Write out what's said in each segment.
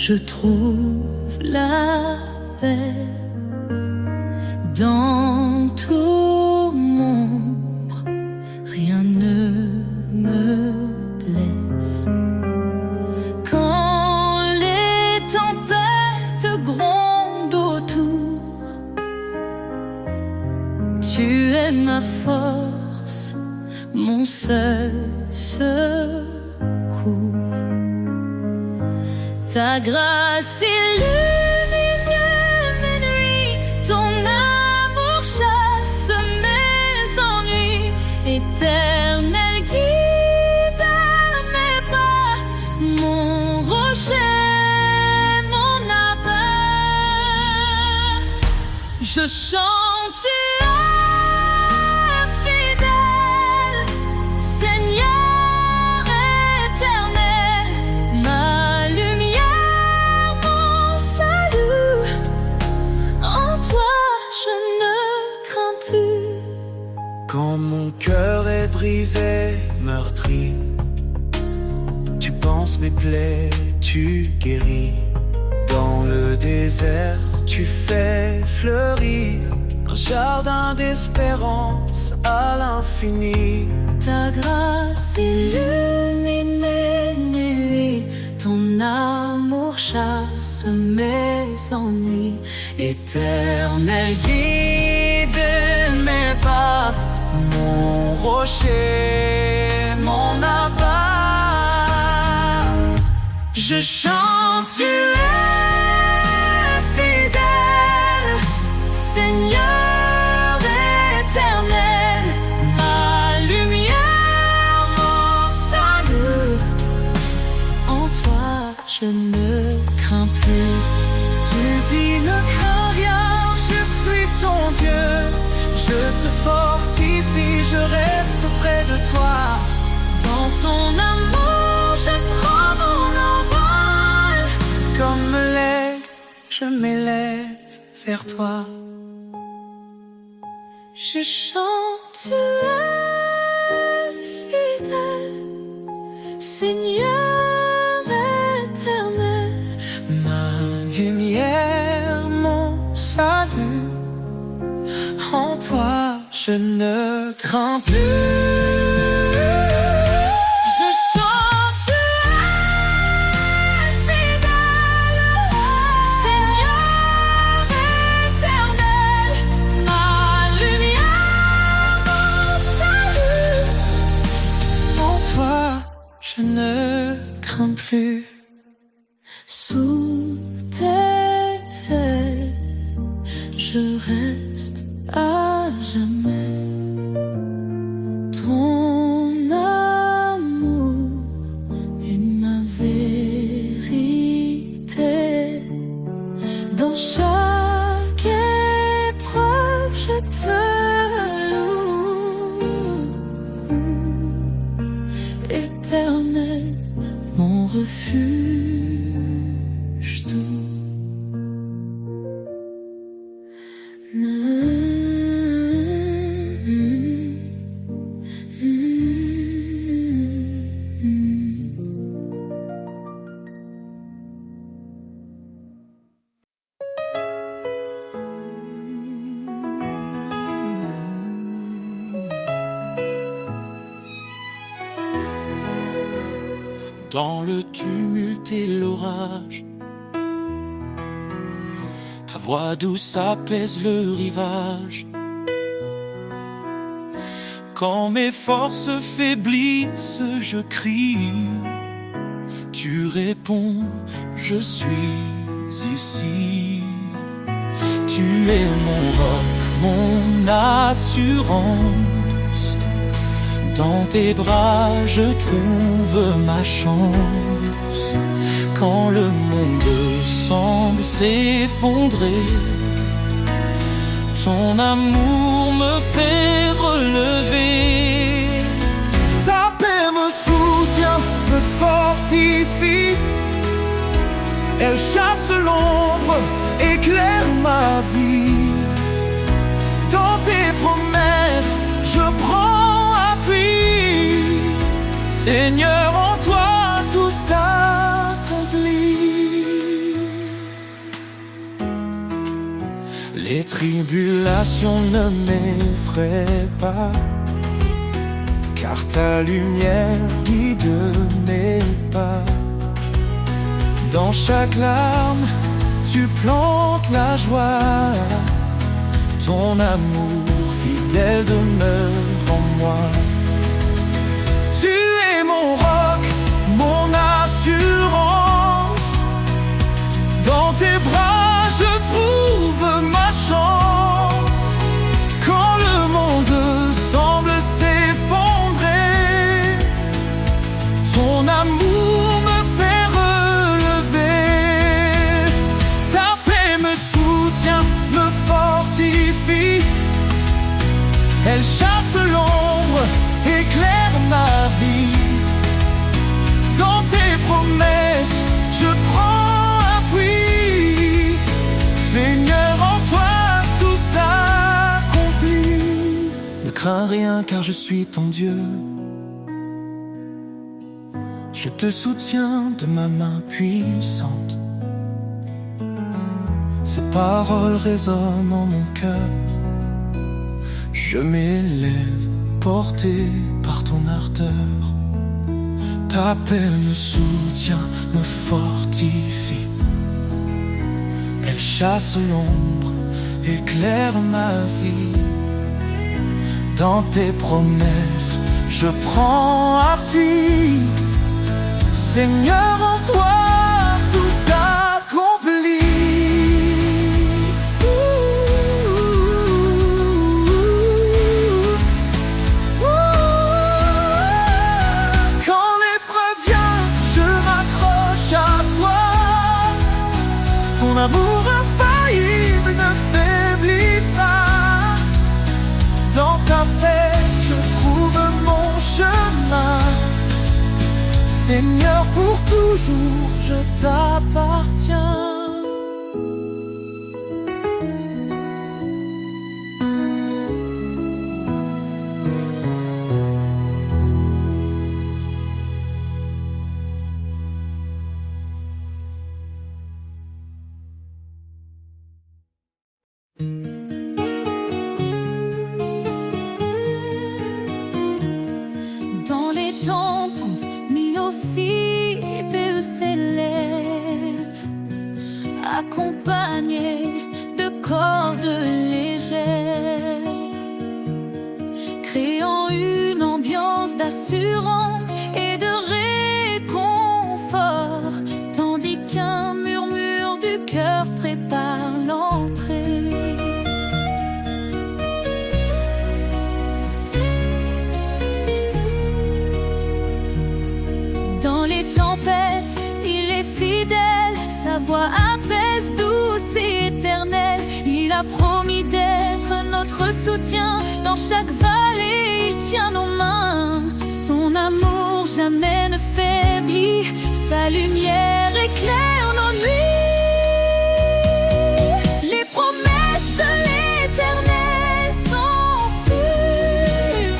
je trouve la paix dans tout m'ombre, rien ne me blesse. Quand les tempêtes grondent autour, tu es ma force, mon seul secours. Ta grâce illumine mes nuits, ton amour chasse mes ennuis. Éternel guide à mes pas, mon rocher, mon abat. Je chante, tu es fidèle, Seigneur. Quand mon cœur est brisé, meurtri, tu penses mes plaies, tu guéris. Dans le désert, tu fais fleurir un jardin d'espérance à l'infini. Ta grâce illumine mes nuits, ton amour chasse mes ennuis. Éternel guide mes pas, mon rocher, mon abat. Je chante, tu es fidèle, Seigneur éternel, ma lumière, mon salut. En toi, je ne crains plus. Tu dis ne crains rien, je suis ton Dieu. Je te fortifie, je reste près de toi. Dans ton amour, je prends mon envol. Comme l'aigle, je m'élève vers toi. Je chante, tu es fidèle, Seigneur éternel, ma lumière, mon salut. En toi, je ne crains plus. Je chante, tu es fidèle, Seigneur éternel, ma lumière, mon salut. En toi, je ne crains plus. Sous tes ailes, je reste à jamais. Ton amour est ma vérité. Dans chaque épreuve, je te loue. Éternel, mon refuge doux. Dans le tumulte et l'orage, ta voix douce apaise le rivage. Quand mes forces faiblissent, je crie. Tu réponds, je suis ici. Tu es mon roc, mon assurance. Dans tes bras, je trouve ma chance. Quand le monde semble s'effondrer, ton amour me fait relever. Ta paix me soutient, me fortifie. Elle chasse l'ombre, éclaire ma vie. Dans tes promesses, je prends appui. Seigneur, en toi tout s'accomplit. Les tribulations ne m'effraient pas, car ta lumière guide mes pas. Dans chaque larme, tu plantes la joie. Ton amour fidèle demeure en moi. Tu es mon roc, mon assurance. Dans tes bras, je trouve ma chance. Quand le monde semble s'effondrer, ton amour me fait relever. Ta paix me soutient, me fortifie. Elle chasse l'ombre, éclaire ma vie. Dans tes promesses, je prends appui. Seigneur, en toi tout s'accomplit. Ne crains rien car je suis ton Dieu. Je te soutiens de ma main puissante. Ces paroles résonnent en mon cœur. Je m'élève, porté par ton ardeur. Ta paix me soutient, me fortifie. Elle chasse l'ombre, éclaire ma vie. Dans tes promesses, je prends appui. Seigneur, en toi tout s'accomplit. Ton amour infaillible ne faiblit pas. Dans ta paix, je trouve mon chemin. Seigneur, pour toujours, je t'appartiens. Dans les tempêtes, Myophibéus s'élève, accompagné de cordes légères, créant une ambiance d'assurance et de réconfort, tandis qu'un murmure du cœur prépare l'entrée. Dans les tempêtes, il est fidèle, sa voix apaise, douce et éternelle. Il a promis d'être notre soutien, dans chaque vallée, il tient nos mains. Son amour jamais ne faiblit, sa lumière éclaire nos nuits. Les promesses de l'Éternel sont sûres,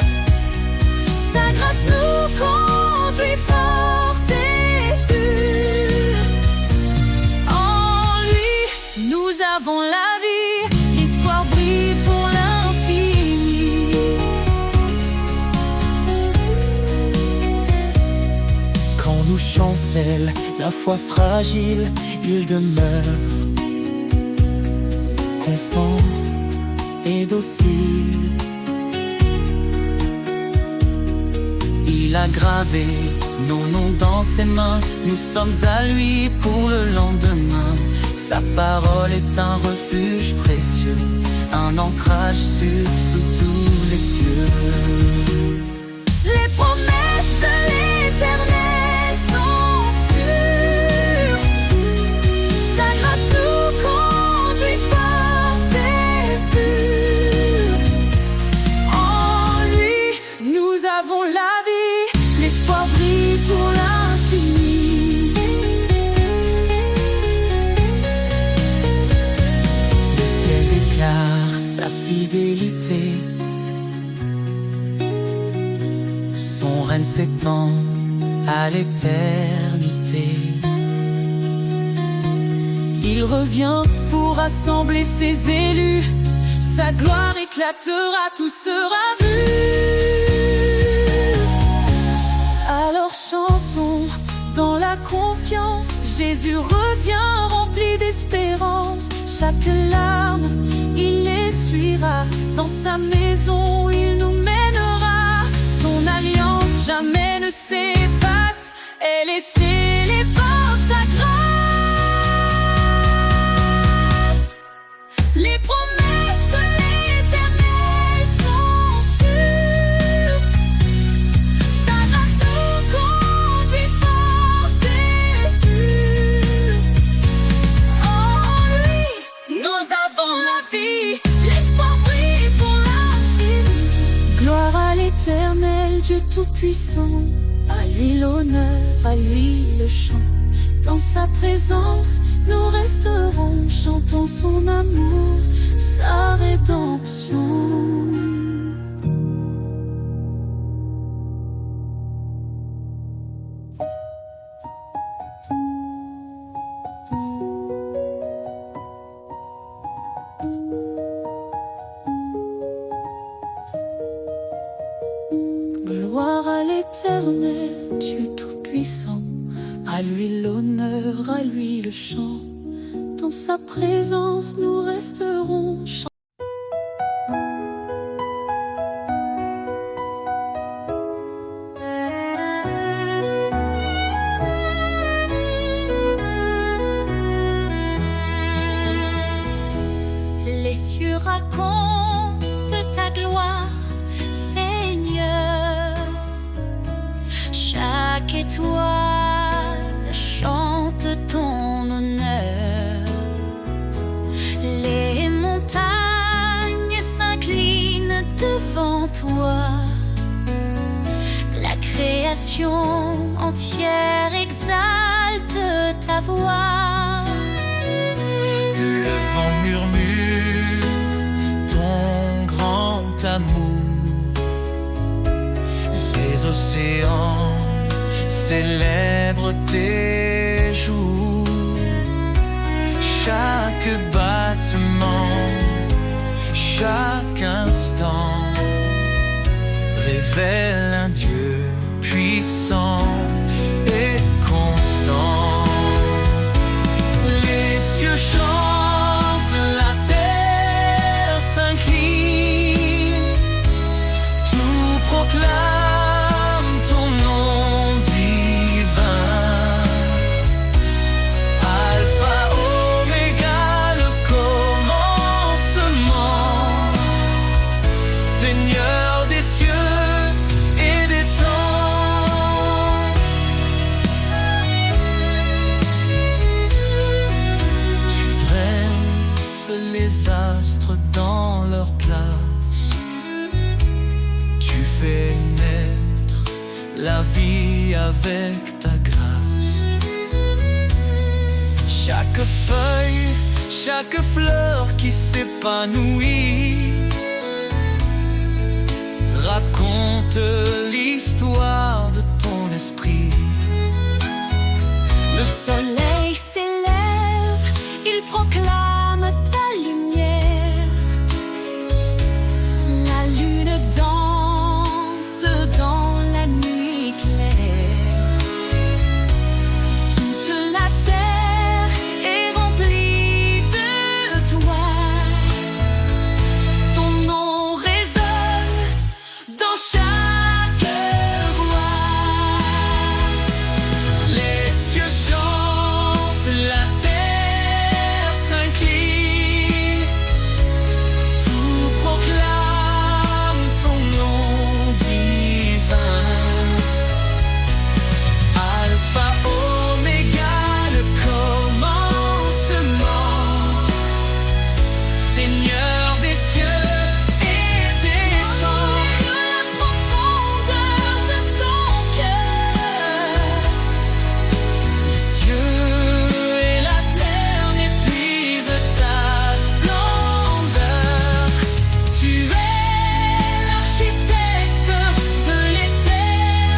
sa grâce nous conduit fort et pur. En lui, nous avons la vie, l'espoir brille pour l'infini. Quand nous chancelle la foi fragile, il demeure constant et docile. Il a gravé nos noms dans ses mains, nous sommes à lui pour le lendemain. Sa parole est un refuge précieux, un ancrage sûr sous tous les cieux. Les promesses de l'Éternel sont sûres, sa grâce nous conduit fort et pur. En lui, nous avons la vie, l'espoir brille pour l'infini. Le ciel déclare sa fidélité, son règne s'étend à l'éternité. Il revient pour pour rassembler ses élus. Sa gloire éclatera, tout sera vu. Alors chantons dans la confiance, Jésus revient rempli d'espérance. Chaque larme, il essuiera, dans sa maison il nous mènera. Son alliance jamais ne s'efface, elle est scellée par sa grâce. Les promesses de l'Éternel sont sûres, sa grâce nous conduit fort et pur. En lui, nous avons la vie, l'espoir brille pour l'infini. Gloire à l'Éternel, Dieu Tout-Puissant, à lui l'honneur, à lui le chant. Dans sa présence, nous resterons, chantant son amour, sa rédemption. Gloire à l'Éternel, Dieu Tout-Puissant, à lui l'honneur, à lui le chant. Dans sa présence, nous resterons chantant. Les cieux racontent ta gloire, Seigneur. Chaque étoile chante ton honneur. Les montagnes s'inclinent devant toi. La création entière exalte ta voix. Le vent murmure ton grand amour. Les océans célèbrent tes jours. Chaque battement, chaque instant révèle un Dieu puissant et constant. Les cieux chantent, la terre s'incline, tout proclame ton nom divin. Alpha, Oméga, le commencement, Seigneur des cieux et des temps. Tu dresses les astres dans leur place. Tu fais naître la vie avec ta grâce. Chaque feuille, chaque fleur qui s'épanouit raconte l'histoire de ton esprit. Le soleil s'élève, il proclame ta lumière. La lune danse dans la nuit claire. Toute la terre est remplie de toi. Ton nom résonne dans chaque voix. Les cieux chantent, la terre s'incline, tout proclame ton nom divin. Alpha, Oméga, le commencement, Seigneur des cieux et des temps. De la profondeur de ton cœur, Les cieux et la terre n'épuisent ta splendeur. Tu es l'architecte de l'éternité,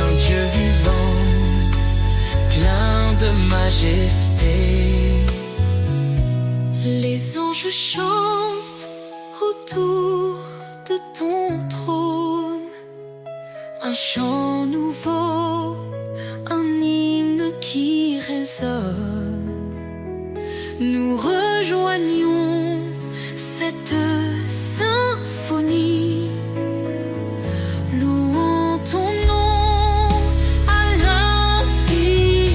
un Dieu vivant, plein de majesté. Les anges chantent autour de ton trône, un chant nouveau, un hymne qui résonne. Nous rejoignons cette symphonie, louons ton nom à l'infini.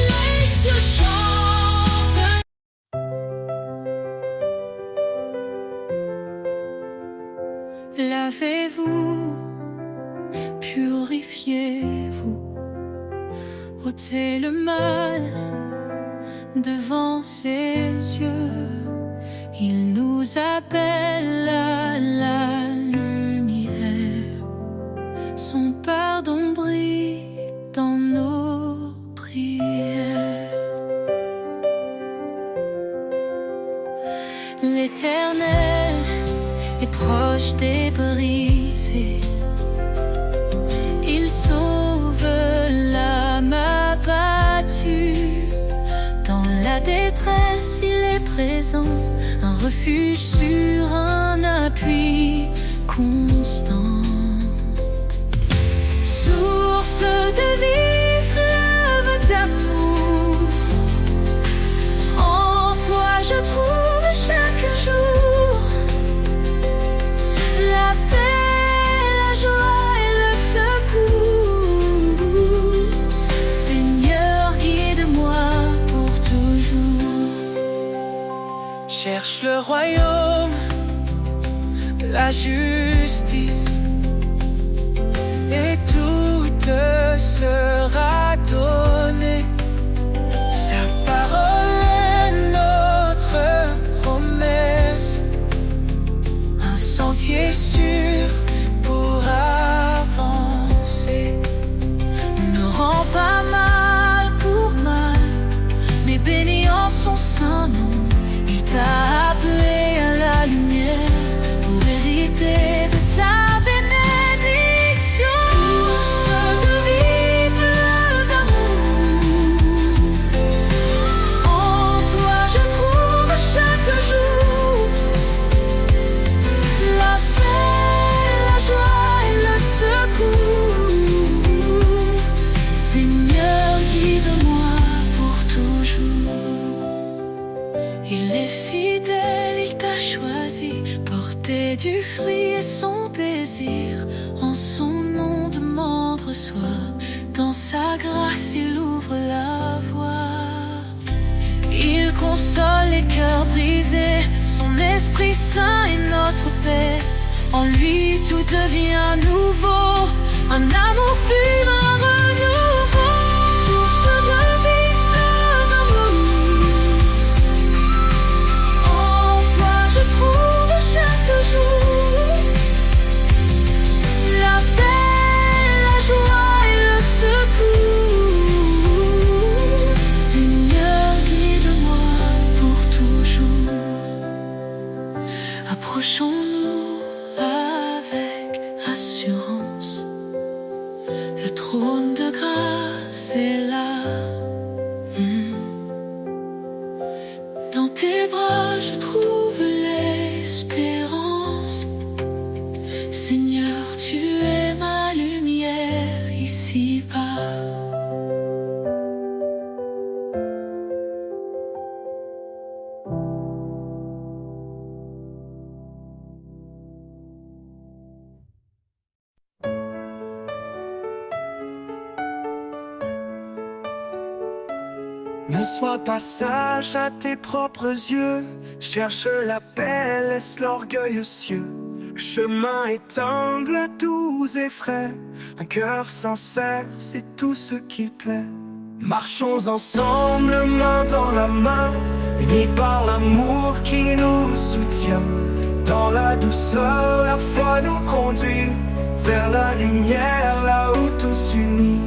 Les cieux chantent. Lavez-vous, purifiez-vous, ôtez le mal devant ses yeux. Il nous appelle à la lumière. Son pardon brille dans nos prières. L'Éternel est proche des brisés. Il sauve l'âme abattue. Dans la détresse, il est présent, un refuge sûr, un appui constant. Source de vie, fleuve d'amour, en toi je trouve chaque jour la paix, la joie et le secours. Seigneur, guide-moi pour toujours. Cherche le royaume, la justice, et tout te sera donné. Sa parole est notre promesse, un sentier sûr pour avancer. Ne rends pas mal pour mal, mais bénis en son saint nom. Il t'a appelé à la lumière pour hériter de sa bénédiction. Source de vie, fleuve d'amour, en toi je trouve chaque jour la paix, la joie et le secours. Seigneur, guide-moi pour toujours. Il est fidèle, il t'a choisi, porter du fruit et son désir. En son nom demande, reçoit, dans sa grâce il ouvre la voie. Il console les cœurs brisés, son Esprit Saint est notre paix. En lui tout devient nouveau, un amour pur, un renouveau. Source de vie, fleuve d'amour, en toi je trouve chaque jour la paix, la joie et le secours. Seigneur, guide-moi pour toujours. Approchons-nous avec assurance. Le trône de grâce est là. Dans tes bras je trouve l'espérance. Seigneur, tu es ma lumière ici-bas. Ne sois pas sage à tes propres yeux, cherche la paix, laisse l'orgueil aux cieux. Chemin est humble, doux et frais, un cœur sincère, c'est tout ce qui plaît. Marchons ensemble, main dans la main, unis par l'amour qui nous soutient. Dans la douceur, la foi nous conduit vers la lumière, là où tous unis.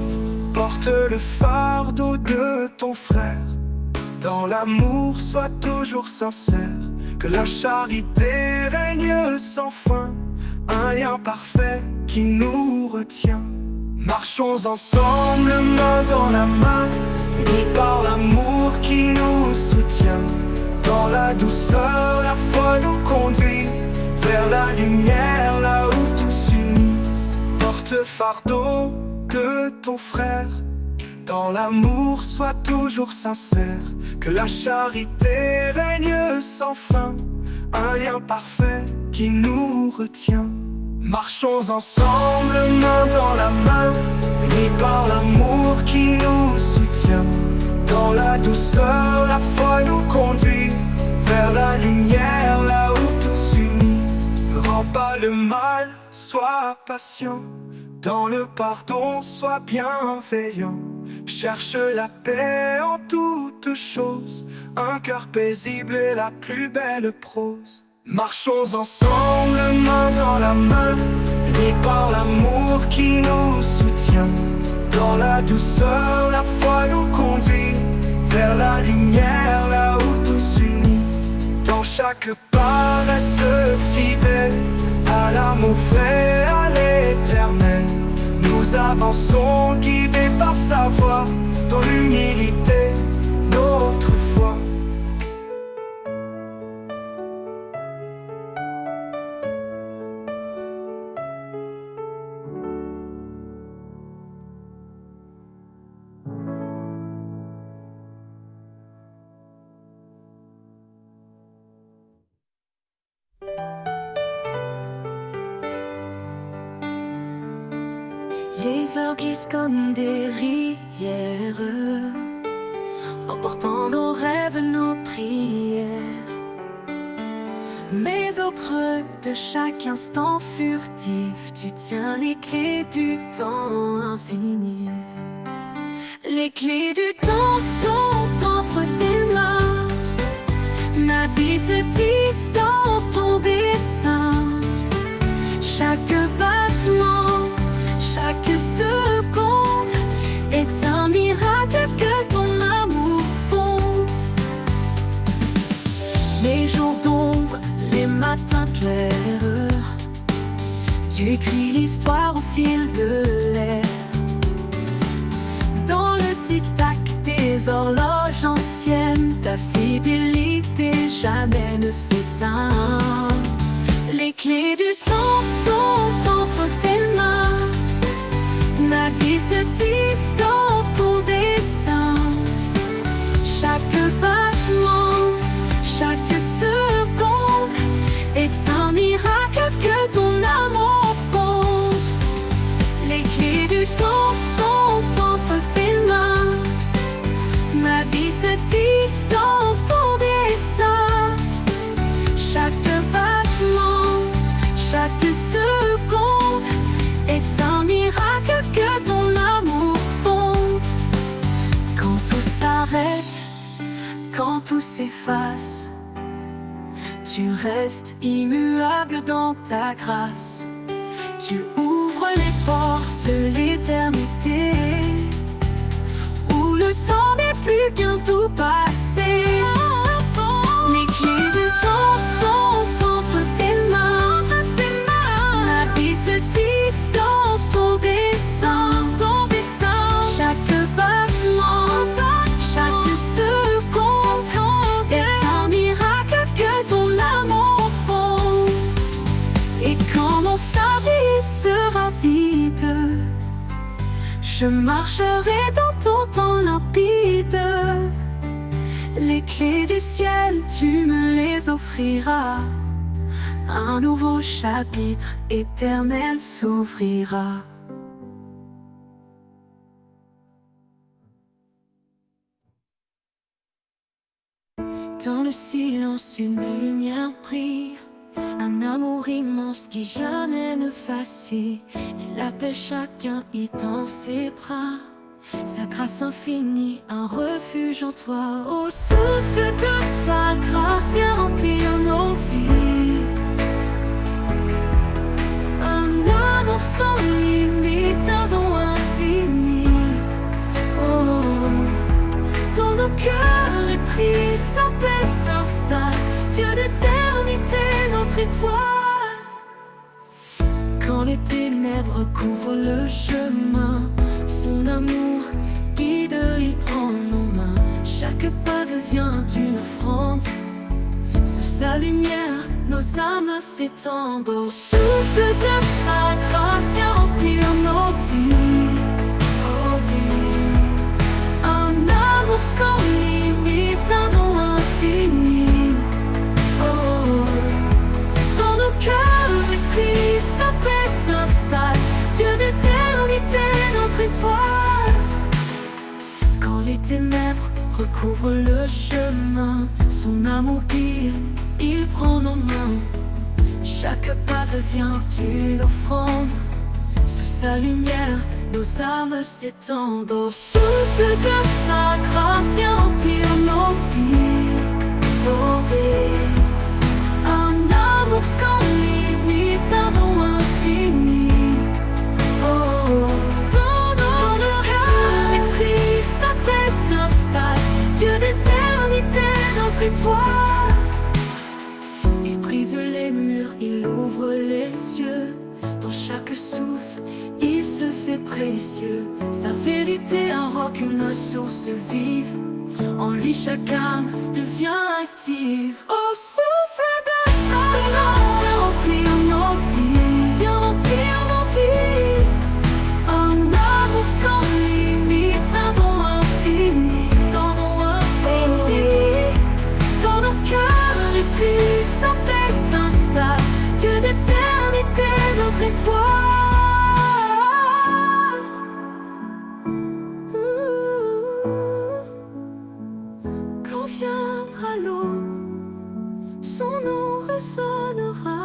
Porte le fardeau de ton frère. Dans l'amour, sois toujours sincère. Que la charité règne sans fin. Un lien parfait qui nous retient. Marchons ensemble, main dans la main, unis par l'amour qui nous douceur, la foi nous conduit vers la lumière, là où tout s'unit. Porte fardeau de ton frère, dans l'amour sois toujours sincère. Que la charité règne sans fin, un lien parfait qui nous retient. Marchons ensemble, main dans la main, unis par l'amour qui nous soutient. Dans la douceur, la foi nous conduit vers la lumière, là où tout s'unit. Ne rends pas le mal, sois patient. Dans le pardon, sois bienveillant. Cherche la paix en toutes choses. Un cœur paisible est la plus belle prose. Marchons ensemble, main dans la main, unis par l'amour qui nous soutient. Dans la douceur, la foi nous conduit vers la lumière, là où tout s'unit. Dans chaque pas, reste fidèle à l'amour vrai, à l'éternel. Nous avançons guidés par sa voix, dans l'humilité, notre foi. Les heures glissent comme des rivières, emportant nos rêves, nos prières. Mais au creux de chaque instant furtif, tu tiens les clés du temps infini. Les clés du temps sont entre tes mains. Ma vie se tisse dans ton dessin. Chaque battement, chaque seconde est un miracle que ton amour fonde. Les jours d'ombre, les matins clairs, tu écris l'histoire au fil de l'air. Dans le tic-tac des horloges anciennes, ta fidélité jamais ne s'éteint. Les clés du temps sont entre tes mains. Ma vie se tisse dans ton dessin. Chaque battement, chaque seconde est un miracle que ton amour fonde. Les clés du temps sont entre tes mains. Ma vie se tisse dans ton dessin. Chaque battement, chaque seconde est un miracle que ton amour fonde. Quand tout s'arrête, quand tout s'efface, tu restes immuable dans ta grâce. Tu ouvres les portes de l'éternité, où le temps n'est plus qu'un tout passé. Les clés du temps sont entre tes mains. Ma vie se tisse dans ton dessin. Chaque battement, chaque seconde est un miracle que ton amour fonde. Et quand mon service sera vide, je marcherai dans ton temps limpide. Les clés du ciel, tu me les offriras. Un nouveau chapitre éternel s'ouvrira. Dans le silence, une lumière brille. Un amour immense qui jamais ne vacille. Il appelle chacun, il tend ses bras. Sa grâce infinie, un refuge en toi. Au souffle de sa grâce, viens remplir nos vies. Un amour sans limite, un don infini. Oh, dans nos cœurs épris, sa paix s'installe. Dieu d'éternité, notre étoile. Quand les ténèbres couvrent le chemin, son amour guide, il prend nos mains. Chaque pas devient une offrande. sa lumière, nos âmes s'étendent. Au souffle de sa grâce, viens remplir nos vies, oh vies. Un amour sans limite, un don infini, oh. Dans nos cœurs épris, sa paix s'installe. Dieu d'éternité, notre étoile. Quand les ténèbres recouvrent le chemin, son amour guide, il prend nos mains. Chaque pas devient une offrande. Sous sa lumière, nos âmes s'étendent. Au souffle de sa grâce, viens remplir nos vies, nos vies. Un amour sans limite, un don infini, oh. Dans le cœur épris, sa paix s'installe. Dieu d'éternité, notre étoile. Il brise les murs, il ouvre les cieux. Dans chaque souffle, il se fait précieux. Sa vérité, un roc, une source vive. En lui, chaque âme devient active. Au souffle de sa grâce, viens remplir nos vies, viens remplir nos vies. Un amour sans limite, un don infini, dans nos infinis. Dans nos cœurs épris, sa paix s'installe. Dieu d'éternité, notre étoile. Quand viendra l'aube, son nom résonnera.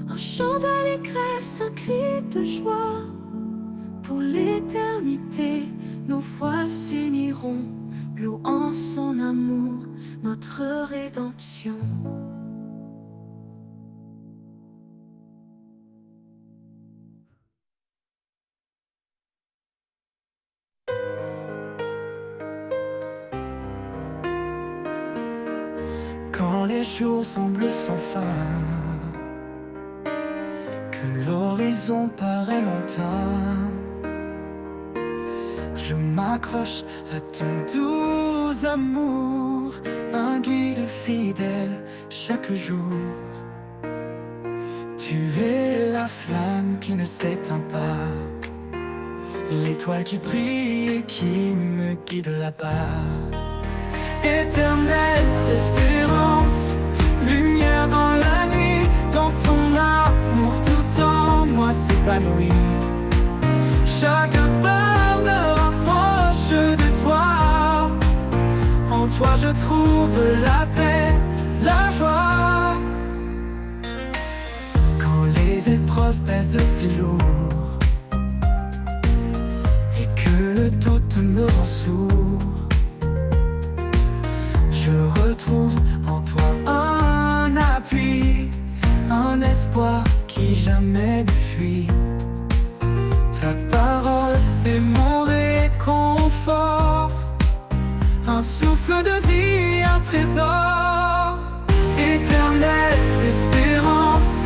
Un chant d'allégresse, un cri de joie. Pour l'éternité, nos voix s'uniront, louant son amour, notre rédemption. Quand les jours semblent sans fin, que l'horizon paraît lointain, je m'accroche à ton doux amour, un guide fidèle chaque jour. Tu es la flamme qui ne s'éteint pas, l'étoile qui brille et qui me guide là-bas. Éternelle espérance, lumière dans la nuit, dans ton amour tout en moi s'épanouit. Chaque pas me rapproche de toi, en toi je trouve la paix, la joie. Quand les épreuves pèsent si lourd, et que le doute me rend sourd, je retrouve en toi un appui, un espoir qui jamais ne fuit. Ta parole est mon réconfort, un souffle de vie, un trésor. Éternelle espérance,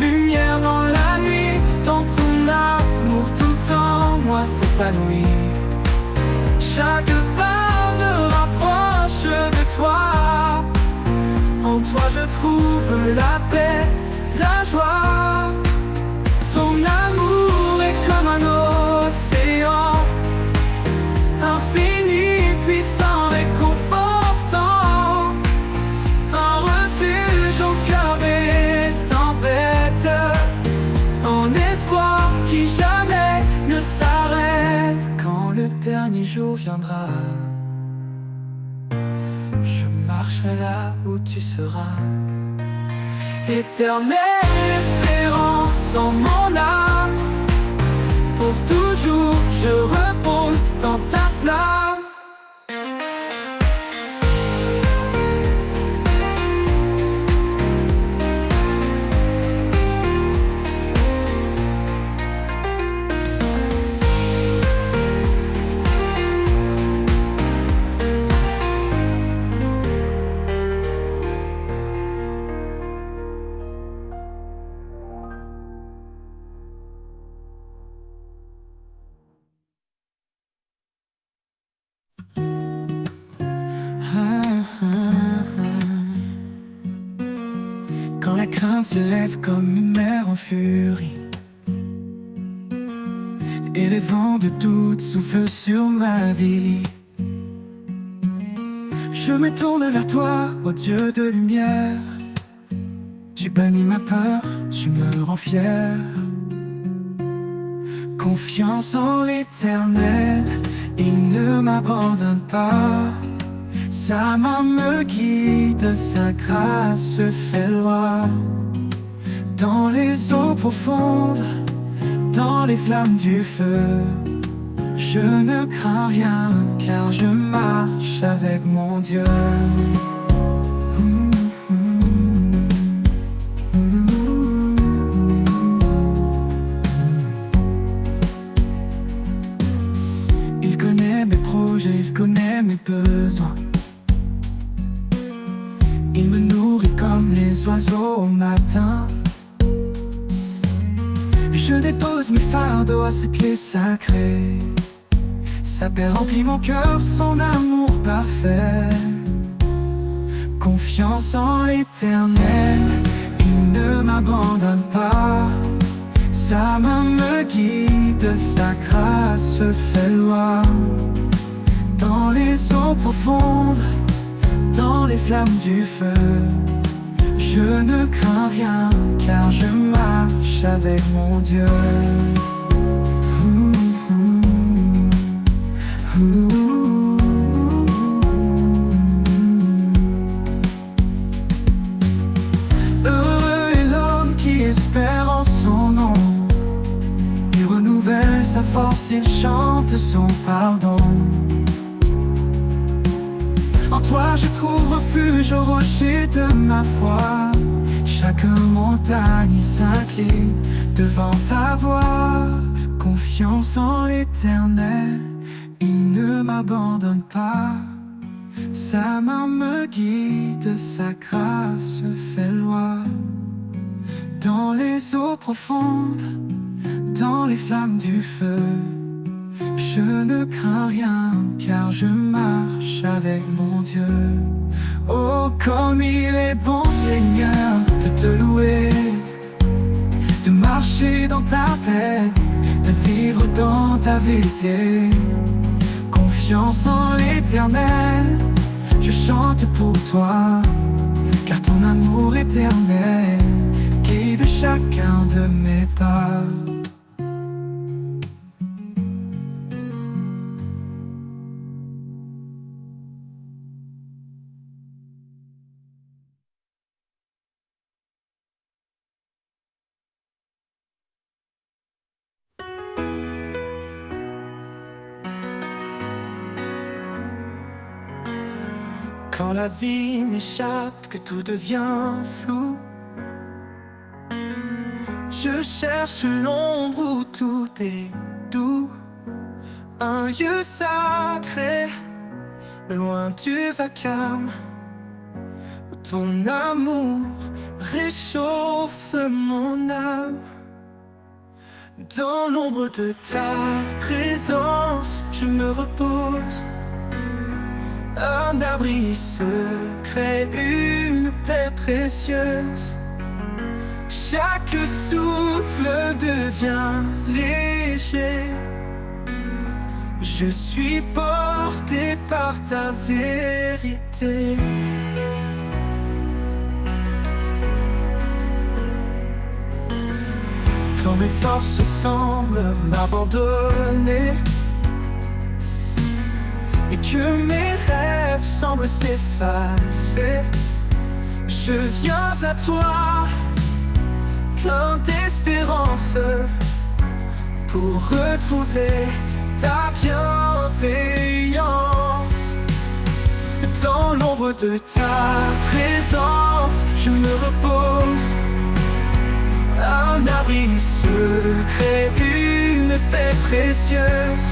lumière dans la nuit, dans ton amour tout en moi s'épanouit. Chaque pas me rapproche de toi, en toi je trouve la paix, la joie. Ton amour est comme un océan, infini, puissant, réconfortant, un refuge au cœur des tempêtes, un espoir qui jamais ne s'arrête. Quand le dernier jour viendra, je marcherai là où tu seras. Éternelle espérance en mon âme, pour toujours je repose dans ta flamme. plainte s'élève comme une mer en furie, et les vents de doute soufflent sur ma vie. Je me tourne vers toi, ô Dieu de lumière. Tu bannis ma peur, tu me rends fier. Confiance en l'Éternel, il ne m'abandonne pas. Sa main me guide, sa grâce fait loi. Dans les eaux profondes, dans les flammes du feu, je ne crains rien, car je marche avec mon Dieu. Il connaît mes projets, il connaît mes besoins. Il me nourrit comme les oiseaux au matin. Je dépose mes fardeaux à ses pieds sacrés. Sa paix remplit mon cœur, son amour parfait. Confiance en l'Éternel, il ne m'abandonne pas. Sa main me guide, sa grâce fait loi. Dans les eaux profondes, dans les flammes du feu, je ne crains rien, car je marche avec mon Dieu. Heureux est l'homme qui espère en son nom. Il renouvelle sa force, il chante son pardon. En toi je trouve refuge au rocher de ma foi. Chaque montagne s'incline devant ta voix. Confiance en l'Éternel, il ne m'abandonne pas. Sa main me guide, sa grâce fait loi. Dans les eaux profondes, dans les flammes du feu, je ne crains rien, car je marche avec mon Dieu. Oh, comme il est bon, Seigneur, de te louer, de marcher dans ta paix, de vivre dans ta vérité. Confiance en l'Éternel, je chante pour toi, car ton amour éternel guide chacun de mes pas. Quand la vie m'échappe, que tout devient flou, je cherche l'ombre où tout est doux. Un lieu sacré, loin du vacarme, où ton amour réchauffe mon âme. Dans l'ombre de ta présence, je me repose. Un abri secret, une paix précieuse. Chaque souffle devient léger. Je suis porté par ta vérité. Quand mes forces semblent m'abandonner et que mes rêves semblent s'effacer, je viens à toi, plein d'espérance, pour retrouver ta bienveillance. Dans l'ombre de ta présence, je me repose. Un abri secret, une paix précieuse.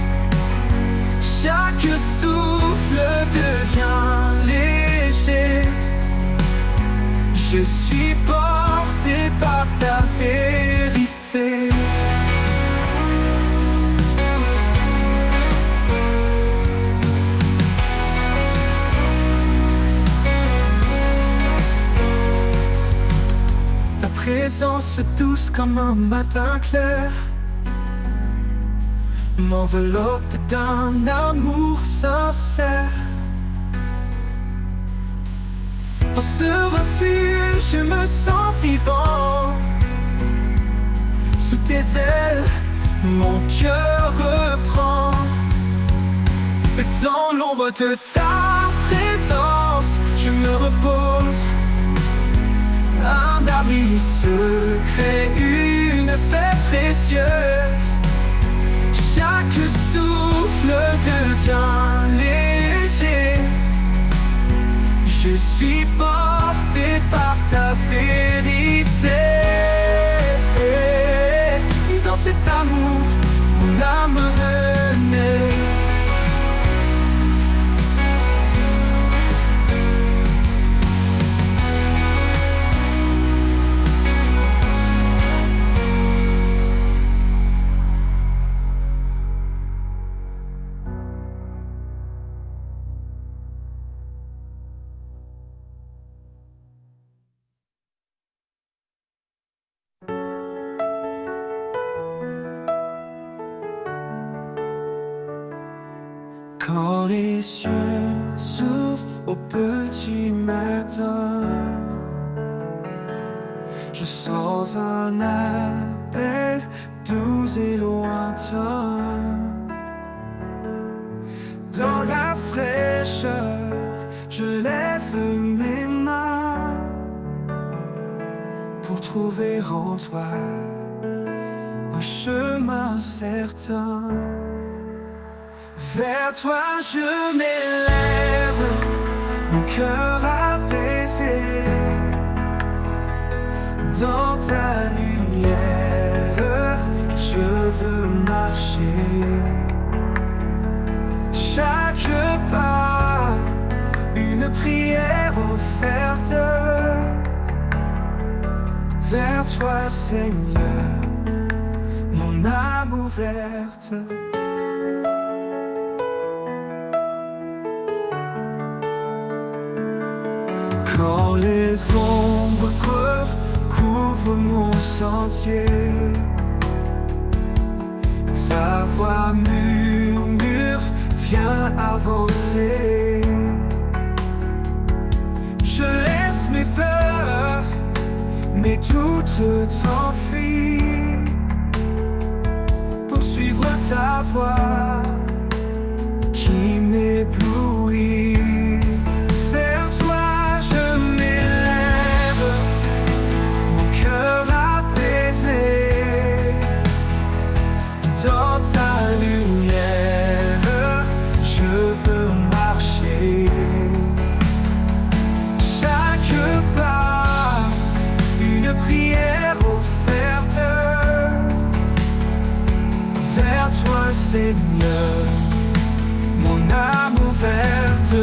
Chaque souffle devient léger. Je suis porté par ta vérité. Ta présence douce comme un matin clair m'enveloppe d'un amour sincère. En ce refuge, je me sens vivant. Sous tes ailes, mon cœur reprend. Dans l'ombre de ta présence, je me repose. Un abri secret, une paix précieuse. Chaque souffle devient léger. Je suis porté par ta vérité. Et dans cet amour, mon âme renaît. Quand les cieux s'ouvrent au petit matin, je sens un appel doux et lointain. Dans la fraîcheur, je lève mes mains pour trouver en toi un chemin certain. Vers toi je m'élève, mon cœur apaisé. Dans ta lumière, je veux marcher. Chaque pas, une prière offerte. Vers toi Seigneur, mon âme ouverte. Quand les ombres couvrent mon sentier, ta voix murmure, viens avancer. Je laisse mes peurs, mes doutes t'enfuient, pour suivre ta voix qui m'éblouit. Dans ta lumière, je veux marcher. Chaque pas, une prière offerte. Vers toi Seigneur, mon âme ouverte.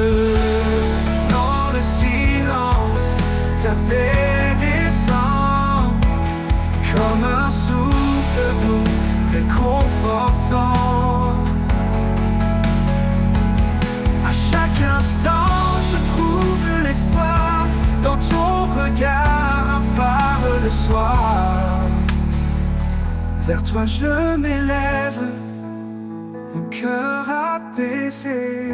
Dans le silence, ta paix descend comme un souffle doux réconfortant. À chaque instant je trouve l'espoir, dans ton regard un phare le soir. Vers toi je m'élève, mon cœur apaisé.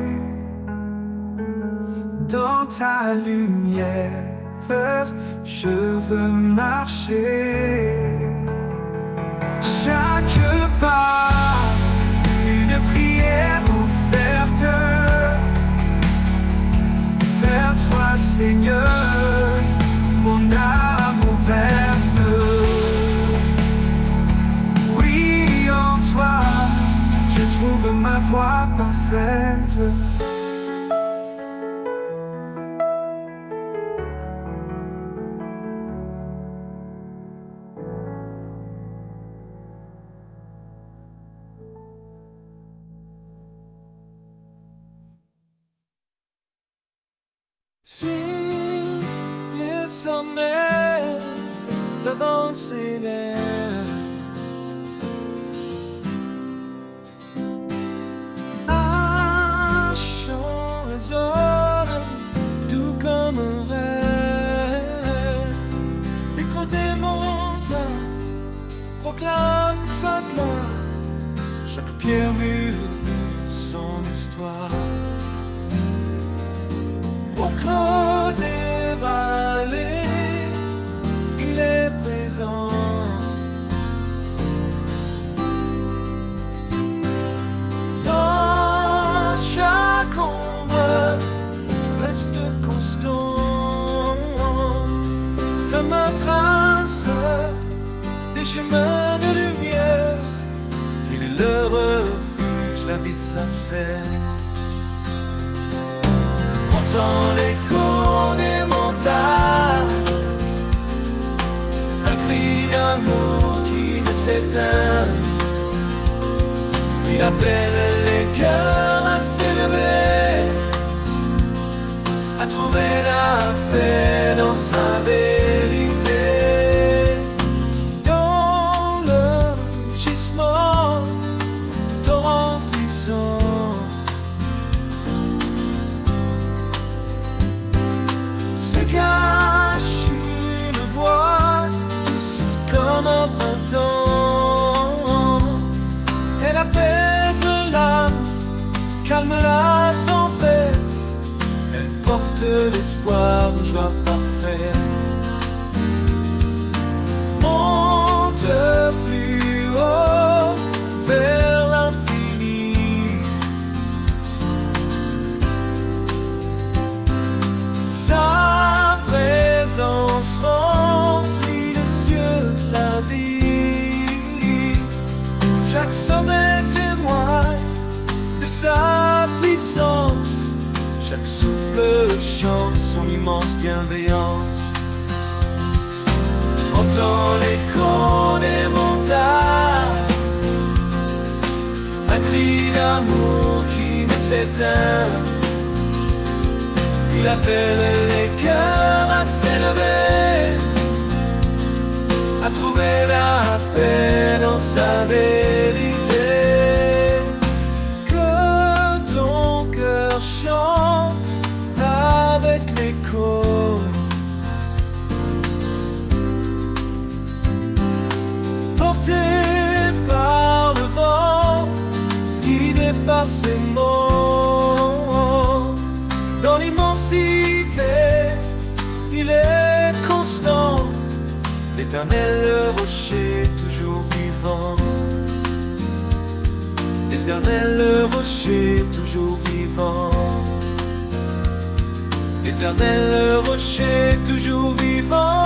Dans ta lumière, je veux marcher. Chaque pas, une prière offerte. Vers toi Seigneur, mon âme ouverte. Oui, en toi, je trouve ma voie parfaite. Si le sommet, le vent s'élève, un chant résonne, tout comme un rêve. Et quand des mondes au creux des vallées, il est présent. Dans chaque ombre, reste constant. Ça me trace des chemins de lumière. Il est le refuge, la vie sincère. Entends l'écho des montagnes, un cri d'amour qui ne s'éteint. Il appelle les cœurs à s'élever, à trouver la paix dans sa vérité. Dans le gisement, torrent puissant, se cache une voix douce comme un printemps. Elle apaise l'âme, calme la tempête. Elle porte l'espoir, une joie parfaite. Monte plus haut vers l'infini. Sa présence remplit les cieux de la vie. Chaque sommet témoigne de sa puissance. Chaque souffle chante son immense bienveillance. Entends l'écho des montagnes, un cri d'amour qui ne s'éteint. Il appelle les cœurs à s'élever, à trouver la paix dans sa vérité. Que ton cœur chante avec l'écho, porté par le vent, guidé par ses mots. Dans l'immensité, il est constant, l'éternel rocher toujours vivant. L'éternel rocher toujours vivant. L'éternel rocher toujours vivant.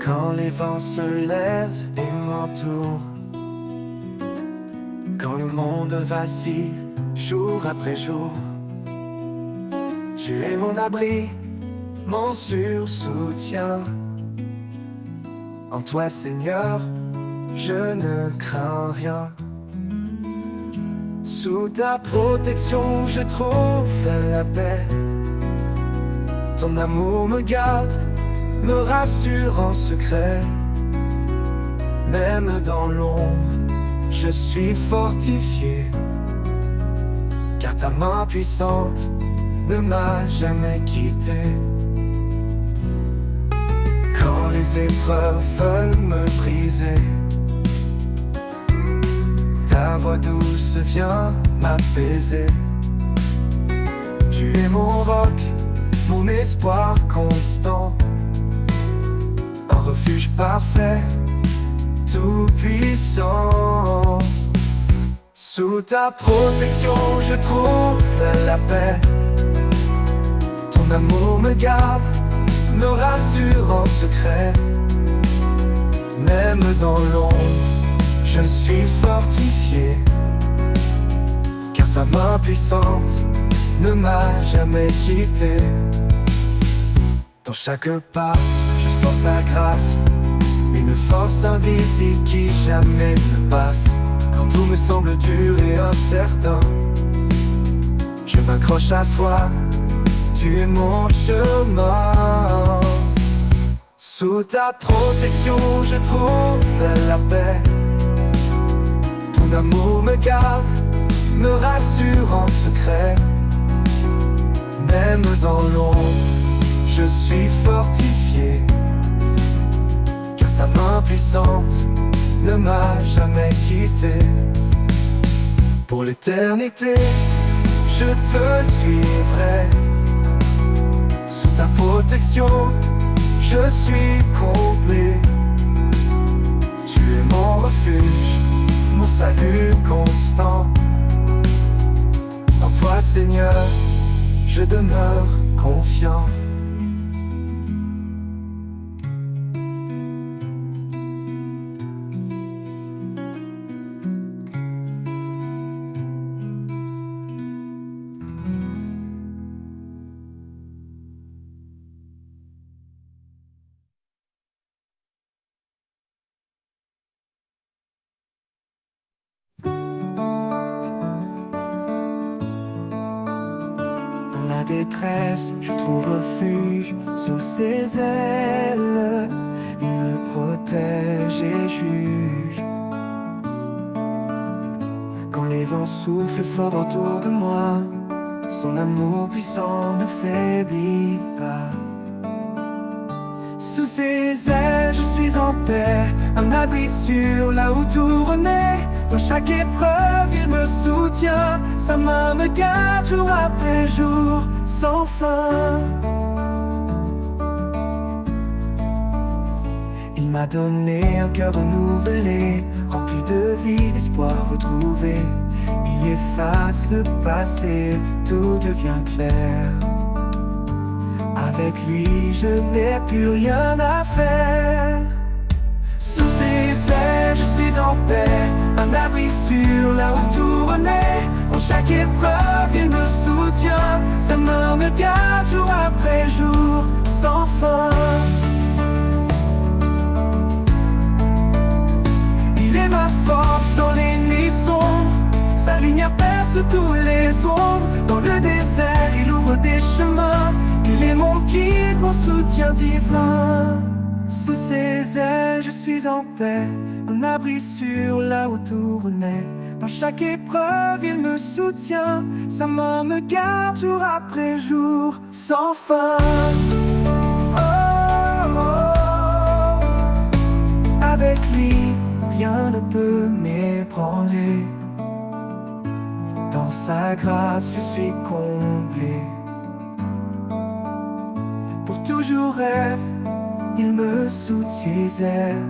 Quand les vents se lèvent et m'entourent, quand le monde vacille jour après jour, tu es mon abri, mon sûr soutien. En toi, Seigneur, je ne crains rien. Sous ta protection, je trouve la paix. Ton amour me garde, me rassure en secret. Même dans l'ombre, je suis fortifié, car ta main puissante ne m'a jamais quitté. Quand les épreuves veulent me briser, ta voix douce vient m'apaiser. Tu es mon roc, mon espoir constant, un refuge parfait, tout puissant. Sous ta protection, je trouve la paix. Ton amour me garde, me rassure en secret. Même dans l'ombre, je suis fortifié, car ta main puissante ne m'a jamais quitté. Dans chaque pas, je sens ta grâce, une force invisible qui jamais ne passe. Quand tout me semble dur et incertain, je m'accroche à toi, tu es mon chemin. Sous ta protection, je trouve la paix. Ton amour me garde, me rassure en secret. Même dans l'ombre, je suis fortifié, car ta main puissante ne m'a jamais quitté. Pour l'éternité, je te suivrai. Sous ta protection, je suis comblé. Tu es mon refuge, mon salut constant. En toi, Seigneur, je demeure confiant. La détresse, je trouve refuge sous ses ailes. Il me protège et juge. Quand les vents soufflent fort autour de moi, son amour puissant ne faiblit pas. Sous ses ailes, je suis en paix, un abri sûr là où tout renaît. Dans chaque épreuve, il me soutient, sa main me garde jour après jour, sans fin. Il m'a donné un cœur renouvelé, rempli de vie, d'espoir retrouvé. Il efface le passé, tout devient clair. Avec lui, je n'ai plus rien à faire. Sous ses ailes, je suis en paix, un abri sûr là où tout renaît. En chaque épreuve, il me soutient, sa main me garde jour après jour, sans fin. Il est ma force dans les nuits sombres, sa lumière perce tous les ombres. Dans le désert, il ouvre des chemins, il est mon guide, mon soutien divin. Sous ses ailes, je suis en paix, un abri sûr là où tout renaît. Dans chaque épreuve, il me soutient, sa main me garde jour après jour, sans fin. Oh, oh, oh. Avec lui, rien ne peut m'ébranler. Dans sa grâce, je suis comblé. Pour toujours rêve, il me soutient ses ailes,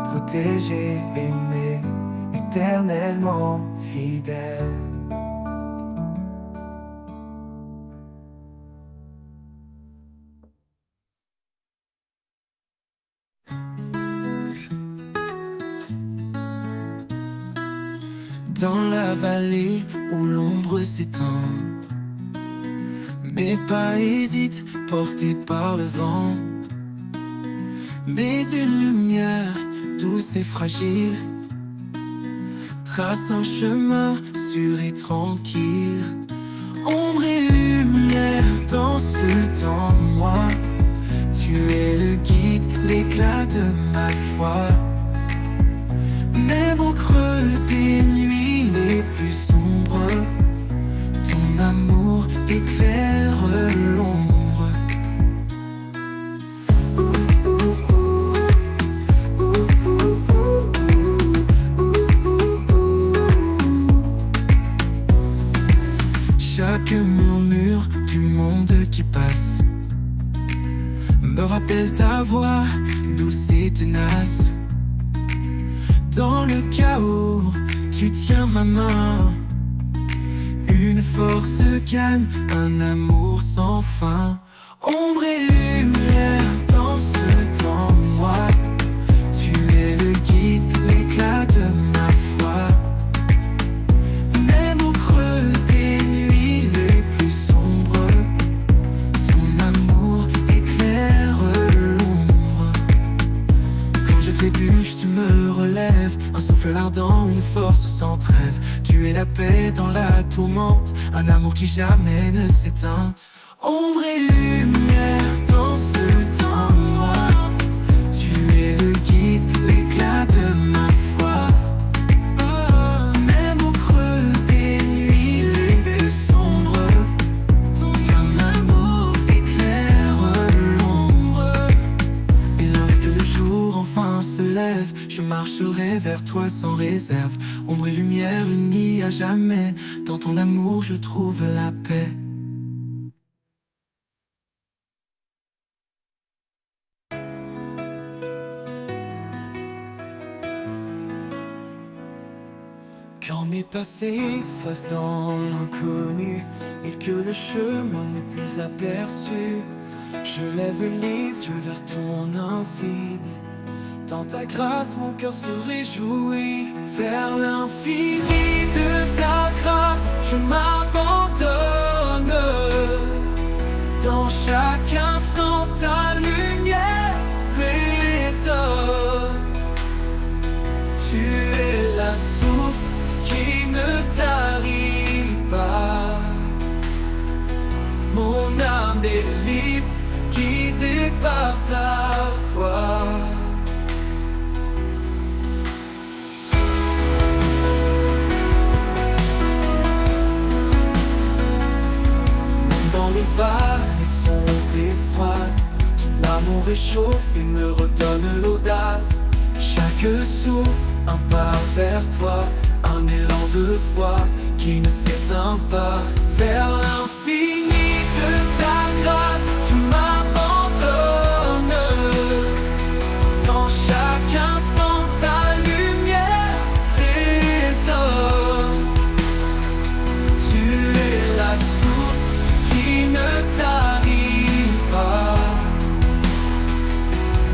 protégé, aimé, éternellement fidèle. Dans la vallée où l'ombre s'étend, mes pas hésitent, portés par le vent. Mais une lumière douce et fragile trace un chemin sûr et tranquille. Ombre et lumière dans ce temps, moi, tu es le guide, l'éclat de ma foi. Même au creux des nuits les plus sombres, ton amour éclaire l'ombre. Chaque murmure du monde qui passe me rappelle ta voix douce et tenace. Dans le chaos, tu tiens ma main, une force calme, un amour sans fin. Ombre et lumière dans ce temps, moi, tu es le guide, l'éclat de ma foi. Même au creux des nuits les plus force sans trêve. Tu es la paix dans la tourmente, un amour qui jamais ne s'éteint. Ombre et lumière dans ce temps noir, tu es le guide, l'éclat de ma foi. Même au creux des nuits, les bulles sombres, ton amour éclaire l'ombre. Et lorsque le jour enfin se lève, je marcherai vers toi sans réserve. Ombre et lumière unies à jamais, dans ton amour je trouve la paix. Quand mes passés fassent dans l'inconnu et que le chemin n'est plus aperçu, je lève les yeux vers ton infini. Dans ta grâce, mon cœur se réjouit. Vers l'infini de ta grâce, je m'abandonne. Dans chaque instant, ta lumière résonne. Tu es la source qui ne tarit pas. Mon âme est libre, guidée par ta voix. Dans les vallées sombres et froides, ton amour réchauffe et me redonne l'audace. Chaque souffle, un pas vers toi, un élan de foi qui ne s'éteint pas. Vers l'infini de ta grâce, je m'abandonne. Dans chaque instant, ta lumière résonne. Tu es la source qui ne tarit pas.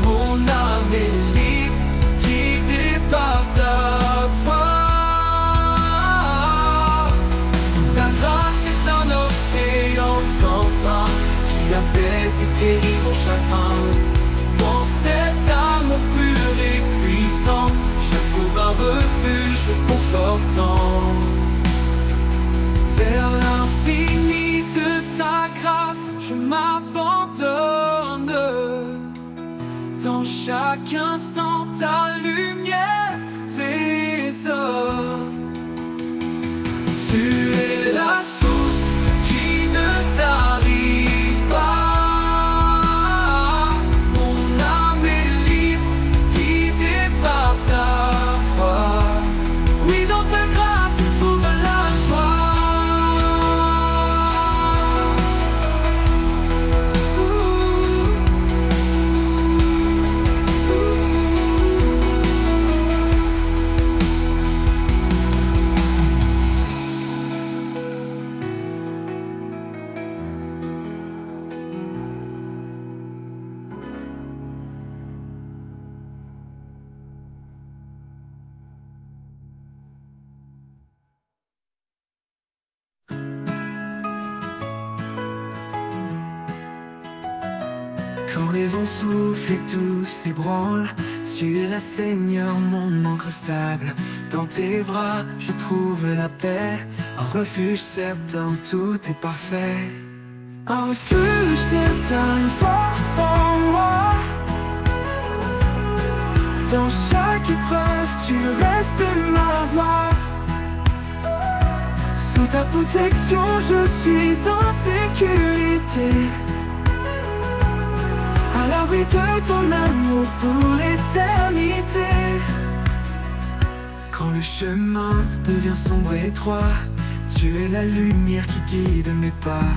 Mon âme est libre, guidée par ta voix. Ta grâce est un océan sans fin qui apaise et guérit mon chagrin. Dans cet amour pur et puissant, je trouve un refuge confortant. Vers l'infini de ta grâce, je m'abandonne. Dans chaque instant, ta lumière résonne. Tu es la source qui ne tarit pas. Mon âme est libre, guidée par ta voix. Oui, dans ta grâce, je trouve la joie. Quand les vents soufflent et tout s'ébranle, tu es la Seigneur, mon ancre stable. Dans tes bras, je trouve la paix, un refuge certain où tout est parfait. Un refuge certain, une force en moi. Dans chaque épreuve, tu restes ma voix. Sous ta protection, je suis en sécurité. À l'abri de ton amour pour l'éternité. Quand le chemin devient sombre et étroit, tu es la lumière qui guide mes pas.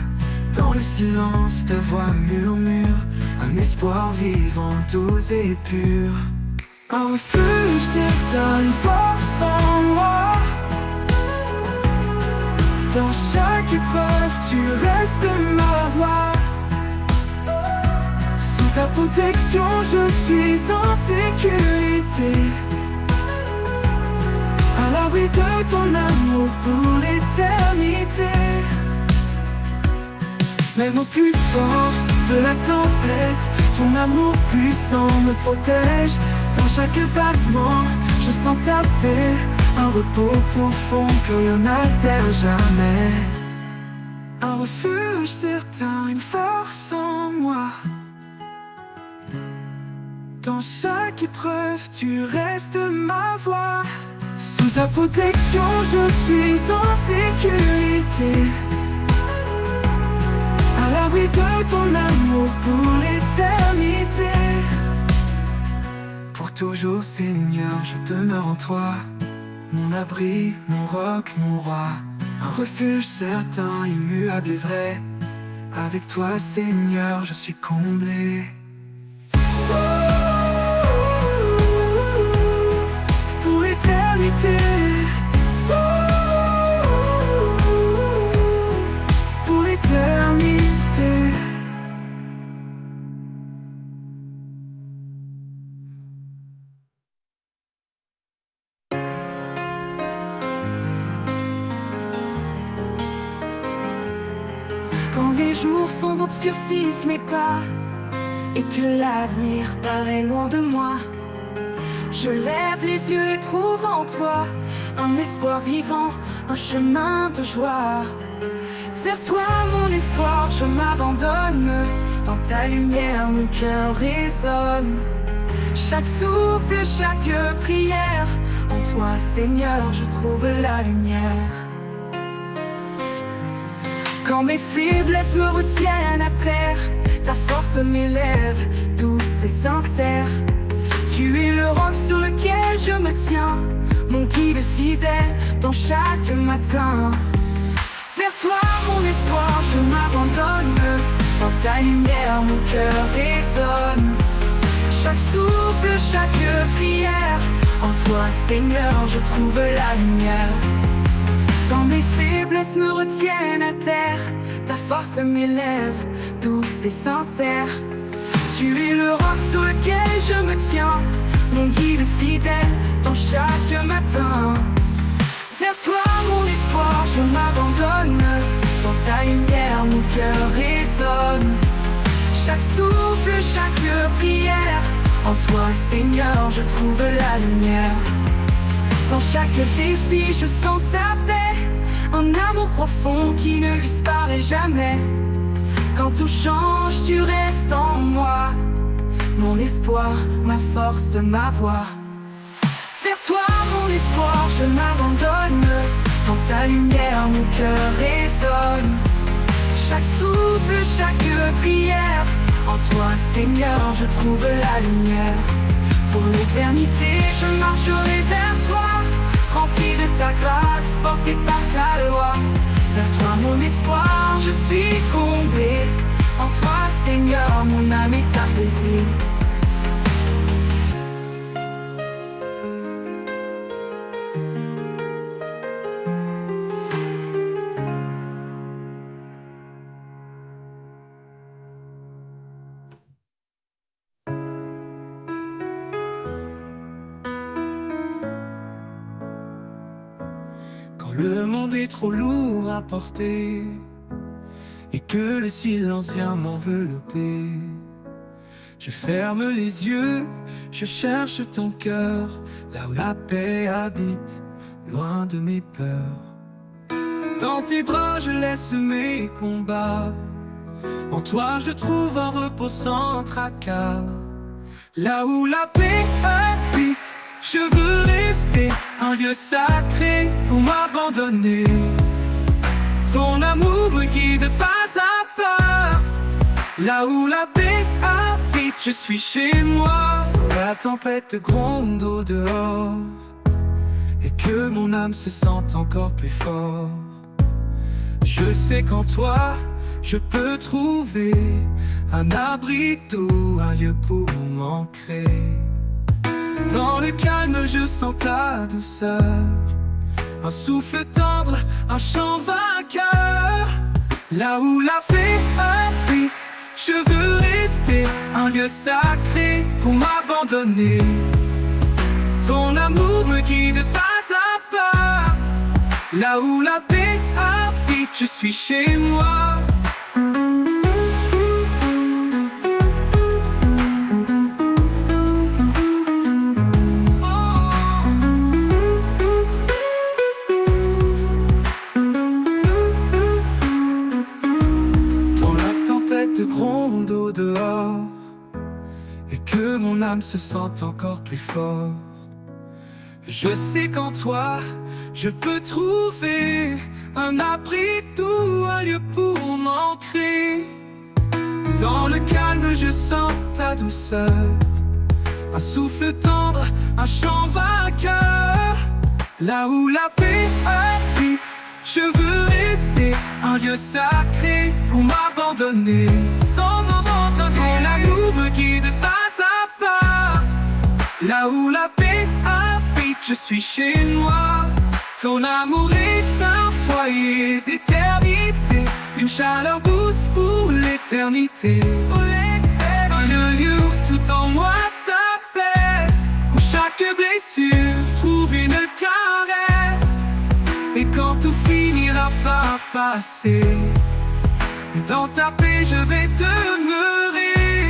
Dans le silence, ta voix murmure un espoir vivant, doux et pur. Un refuge certain, une force en moi. Dans chaque épreuve, tu restes ma voix. Sous ta protection, je suis en sécurité. À l'abri de ton amour pour l'éternité. Même au plus fort de la tempête, ton amour puissant me protège. Dans chaque battement, je sens ta paix, un repos profond que rien n'altère jamais, un refuge certain, une force en moi. Dans chaque épreuve, tu restes ma voix. Sous ta protection, je suis en sécurité, à l'abri de ton amour pour l'éternité. Pour toujours, Seigneur, je demeure en toi, mon abri, mon roc, mon roi, un refuge certain, immuable et vrai. Avec toi, Seigneur, je suis comblé. Pour l'éternité, pour l'éternité. Quand les jours sombres obscurcissent mes pas et que l'avenir paraît loin de moi, je lève les yeux et trouve en toi un espoir vivant, un chemin de joie. Vers toi, mon espoir, je m'abandonne. Dans ta lumière, mon cœur résonne. Chaque souffle, chaque prière, en toi, Seigneur, je trouve la lumière. Quand mes faiblesses me retiennent à terre, ta force m'élève, douce et sincère. Tu es le roc sur lequel je me tiens, mon guide fidèle dans chaque matin. Vers toi, mon espoir, je m'abandonne. Dans ta lumière, mon cœur résonne. Chaque souffle, chaque prière, en toi, Seigneur, je trouve la lumière. Quand mes faiblesses me retiennent à terre, ta force m'élève, douce et sincère. Tu es le roc sur lequel je me tiens, mon guide fidèle dans chaque matin. Vers toi, mon espoir, je m'abandonne. Dans ta lumière, mon cœur résonne. Chaque souffle, chaque prière, en toi, Seigneur, je trouve la lumière. Dans chaque défi, je sens ta paix, un amour profond qui ne disparaît jamais. Quand tout change, tu restes en moi, mon espoir, ma force, ma voix. Vers toi, mon espoir, je m'abandonne. Dans ta lumière, mon cœur résonne. Chaque souffle, chaque prière, en toi, Seigneur, je trouve la lumière. Pour l'éternité, je marcherai vers toi, rempli de ta grâce, porté par ta loi. Vers toi, mon espoir, je suis comblé. En toi, Seigneur, mon âme est apaisée. Le monde est trop lourd à porter et que le silence vient m'envelopper, je ferme les yeux, je cherche ton cœur, là où la paix habite, loin de mes peurs. Dans tes bras je laisse mes combats, en toi je trouve un repos sans tracas. Là où la paix habite, je veux rester un lieu sacré pour m'abandonner. Ton amour me guide pas à pas. Là où la paix habite, je suis chez moi. La tempête gronde au dehors et que mon âme se sente encore plus fort. Je sais qu'en toi, je peux trouver un abri doux, un lieu pour m'ancrer. Dans le calme, je sens ta douceur, un souffle tendre, un chant vainqueur. Là où la paix habite, je veux rester un lieu sacré pour m'abandonner. Ton amour me guide pas à pas. Là où la paix habite, je suis chez moi. âme se sent encore plus fort. Je sais qu'en toi, je peux trouver un abri doux, un lieu pour m'ancrer. Dans le calme, je sens ta douceur, un souffle tendre, un chant vainqueur. Là où la paix habite, je veux rester un lieu sacré pour m'abandonner. Ton amour me guide pas à pas. Là où la paix habite, je suis chez moi. Ton amour est un foyer d'éternité, une chaleur douce pour l'éternité. Un lieu où tout en moi s'apaise, où chaque blessure trouve une caresse. Et quand tout finira par passer, dans ta paix je vais demeurer.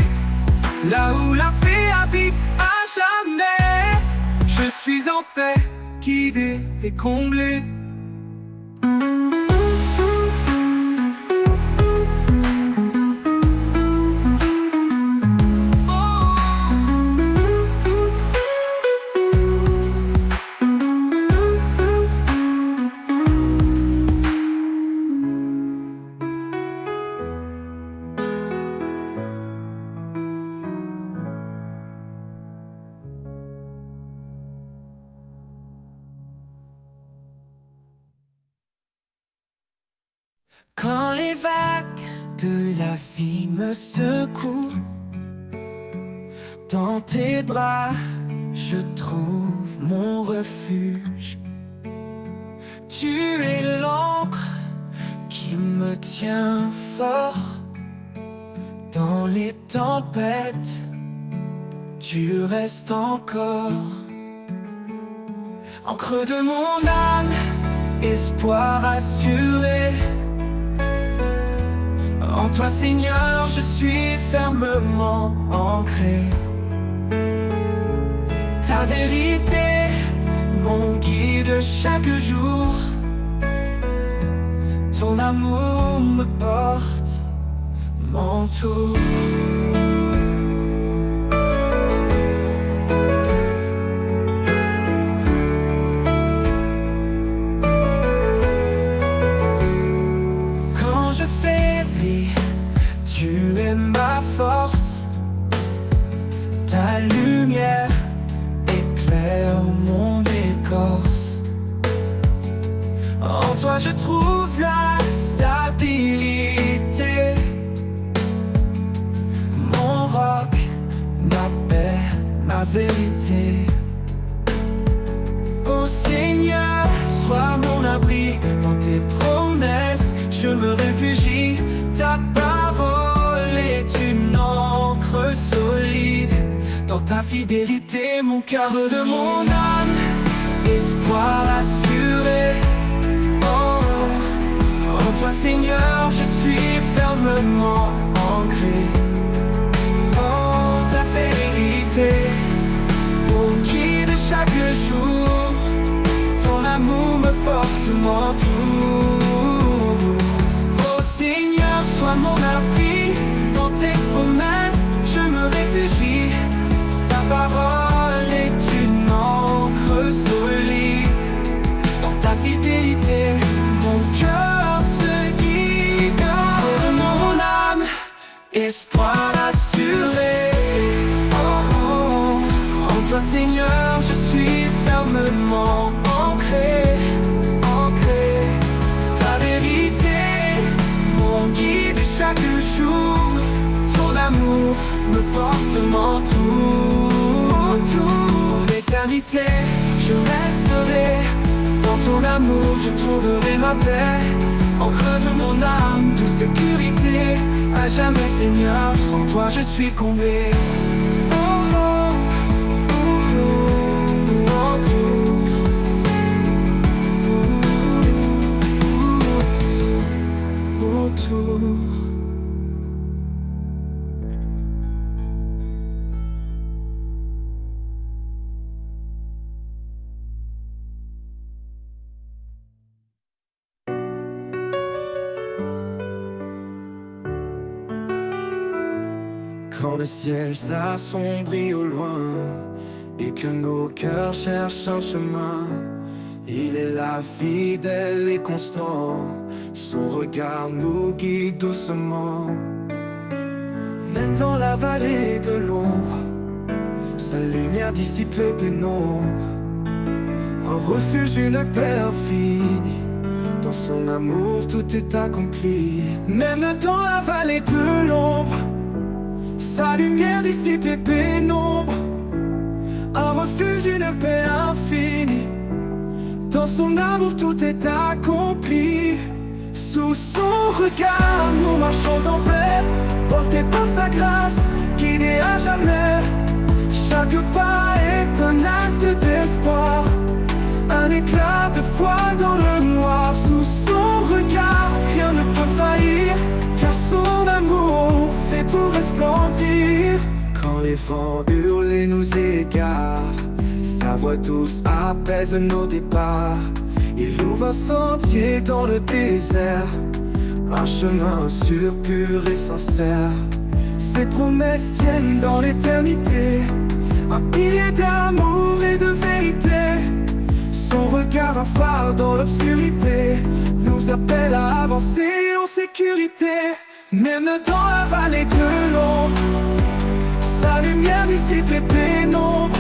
Là où la paix habite à jamais, je suis en paix, guidé et comblé. Quand les vagues de la vie me secouent, dans tes bras je trouve mon refuge. Tu es l'encre qui me tient fort. Dans les tempêtes, tu restes encore. Encre de mon âme, espoir assuré. En toi Seigneur, je suis fermement ancré. Ta vérité, mon guide chaque jour. Ton amour me porte, m'entoure. Quand je faiblis, tu es ma force. Ta lumière éclaire mon écorce. En toi je trouve la stabilité. Mon roc, ma paix, ma vérité. Ô Seigneur, sois mon abri. Dans tes promesses, je me réfugie. Ta parole est une encre solide. Dans ta fidélité, mon cœur de mon âme, espoir assuré. En toi Seigneur, je suis fermement ancré. Oh, ta vérité, mon guide chaque jour. Ton amour me porte, m'entoure. Oh Seigneur, sois mon abri. Dans tes promesses, je me réfugie. Ta parole est une encre solide. Dans ta fidélité, mon cœur se guide. De mon âme, espoir assuré. Oh, oh. En toi Seigneur, je suis fermement ancré, ancré. Ta vérité, mon guide chaque jour. Ton amour me porte, m'entoure. Toute l'éternité, je resterai. Dans ton amour, je trouverai ma paix. Encre de mon âme, de sécurité. À jamais Seigneur, en toi je suis comblé. Oh, oh, oh, oh, entoure. Autour. Quand le ciel s'assombrit au loin et que nos cœurs cherchent un chemin, il est là, fidèle et constant. Son regard nous guide doucement. Même dans la vallée de l'ombre, sa lumière dissipe le pénombre. Un refuge, une paix infinie. Dans son amour tout est accompli. Même dans la vallée de l'ombre, sa lumière dissipe les pénombres. Un refuge, une paix infinie. Dans son amour tout est accompli. Sous son regard nous marchons en paix, portés par sa grâce, guidés à jamais. Chaque pas est un acte d'espoir, un éclat de foi dans le noir. Sous son regard rien ne peut faillir, car son amour fait tout resplendir. Quand les vents hurlent et nous égarent, sa voix douce apaise nos départs. Il ouvre un sentier dans le désert, un chemin sûr, pur et sincère. Ses promesses tiennent dans l'éternité, un pilier d'amour et de vérité. Son regard, un phare dans l'obscurité, nous appelle à avancer en sécurité. Même dans la vallée de l'ombre, sa lumière dissipe les pénombres.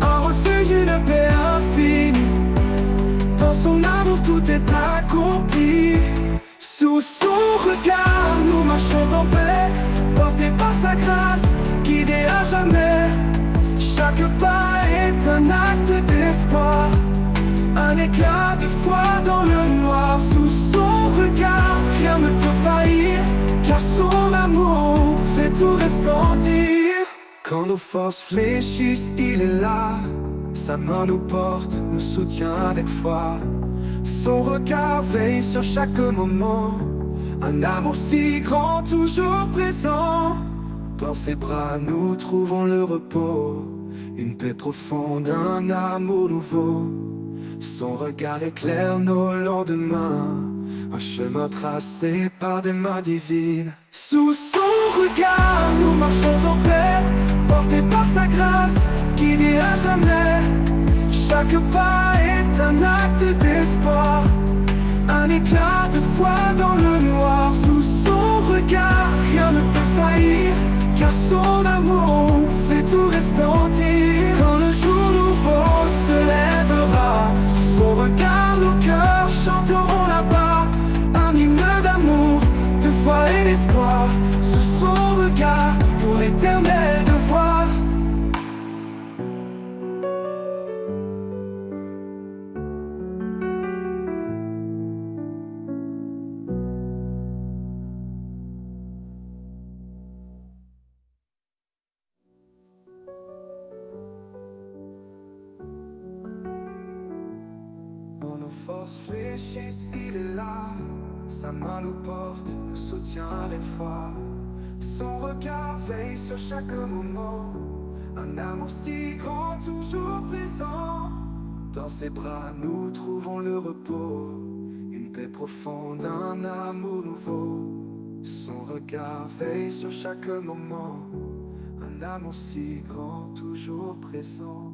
Un refuge, une paix infinie. Dans son amour tout est accompli. Sous son regard nous marchons en paix, portés par sa grâce, guidés à jamais. Chaque pas est un acte d'espoir, un éclat de foi dans le noir. Sous son regard rien ne peut faillir, car son amour fait tout resplendir. Quand nos forces fléchissent, il est là. Sa main nous porte, nous soutient avec foi. Son regard veille sur chaque moment, un amour si grand, toujours présent. Dans ses bras nous trouvons le repos, une paix profonde, un amour nouveau. Son regard éclaire nos lendemains, un chemin tracé par des mains divines. Sous son regard nous marchons en paix, portés par sa grâce, guidés à jamais. Chaque pas est un acte d'espoir, un éclat de foi dans le noir. Sous son regard rien ne peut faillir, car son amour fait tout resplendir. Quand le jour nouveau se lèvera, sous son regard nos cœurs chanteront là-bas, un hymne d'amour, de foi et d'espoir. Sous son regard pour l'éternel devoir. Quand nos forces fléchissent, il est là. Sa main nous porte, nous soutient avec foi. Son regard veille sur chaque moment, un amour si grand, toujours présent. Dans ses bras nous trouvons le repos, une paix profonde, un amour nouveau. Son regard veille sur chaque moment, un amour si grand, toujours présent.